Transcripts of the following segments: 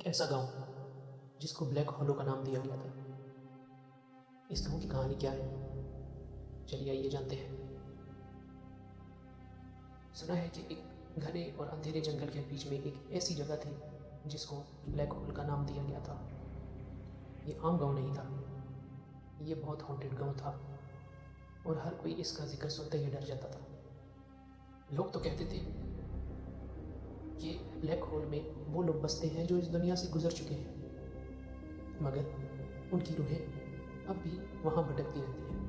एक ऐसा गांव जिसको ब्लैक होलो का नाम दिया गया था। इस गांव की कहानी क्या है, चलिए आइए जानते हैं। सुना है कि एक घने और अंधेरे जंगल के बीच में एक ऐसी जगह थी जिसको ब्लैक होल का नाम दिया गया था। ये आम गांव नहीं था, ये बहुत हॉन्टेड गांव था और हर कोई इसका जिक्र सुनते ही डर जाता था। लोग तो कहते थे कि ब्लैक होल में वो लोग बसते हैं जो इस दुनिया से गुजर चुके हैं, मगर उनकी रूहें अब भी वहाँ भटकती रहती हैं।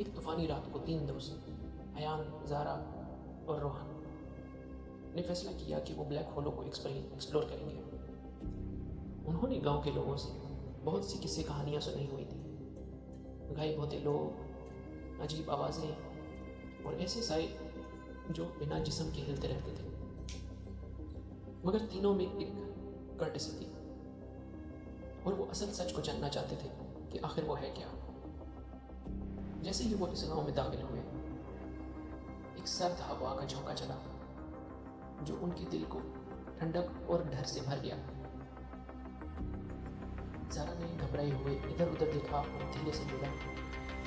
एक तूफानी रात को 3 दोस्त अयान, ज़ारा और रोहन ने फैसला किया कि वो ब्लैक होलो को एक्सप्लोर करेंगे। उन्होंने गांव के लोगों से बहुत सी किस्से कहानियाँ सुनी हुई थी, गायब होते लोग, अजीब आवाज़ें और ऐसे साए जो बिना जिस्म के हिलते रहते थे। मगर तीनों में एक कर्टसी थी और वो असल सच को जानना चाहते थे कि आखिर वो है क्या। जैसे ही वो इस गांव में दाखिल हुए, एक सर्द हवा का झोंका चला जो उनके दिल को ठंडक और डर से भर गया। ज़ारा ने घबराए हुए इधर उधर देखा और धीरे से बोला,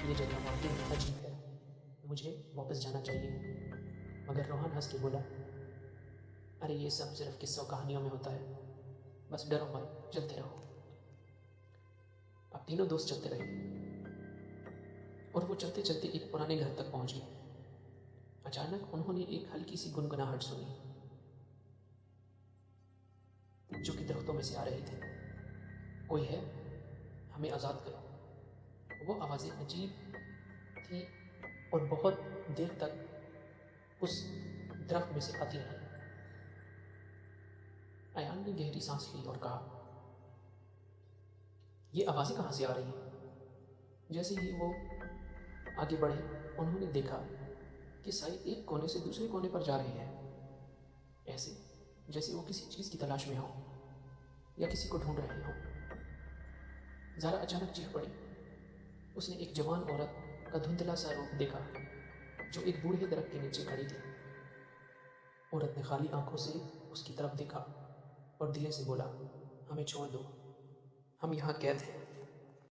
ये जगह वाकई में अजीब है, मुझे वापस जाना चाहिए। मगर रोहन हंस के बोला, अरे ये सब सिर्फ किस्सों कहानियों में होता है, बस डरो मत, चलते रहो। अब तीनों दोस्त चलते रहे और वो चलते चलते एक पुराने घर तक पहुंच गए। अचानक उन्होंने एक हल्की सी गुनगुनाहट सुनी जो कि दरख्तों में से आ रही थी। कोई है, हमें आज़ाद करो। वो आवाज़ें अजीब थी और बहुत देर तक उस दरख्त में से आती रही। अयान ने गहरी सांस ली और कहा, ये आवाज़ें कहाँ से आ रही हैं? जैसे ही वो आगे बढ़े, उन्होंने देखा कि साए एक कोने से दूसरे कोने पर जा रहे हैं, ऐसे जैसे वो किसी चीज़ की तलाश में हो या किसी को ढूंढ रहे हो। ज़ारा अचानक चीख पड़ी। उसने एक जवान औरत का धुंधला सा रूप देखा जो एक बूढ़े दरख्त के नीचे खड़ी थी। औरत ने खाली आंखों से उसकी तरफ देखा और धीरे से बोला, हमें छोड़ दो, हम यहाँ कैद हैं।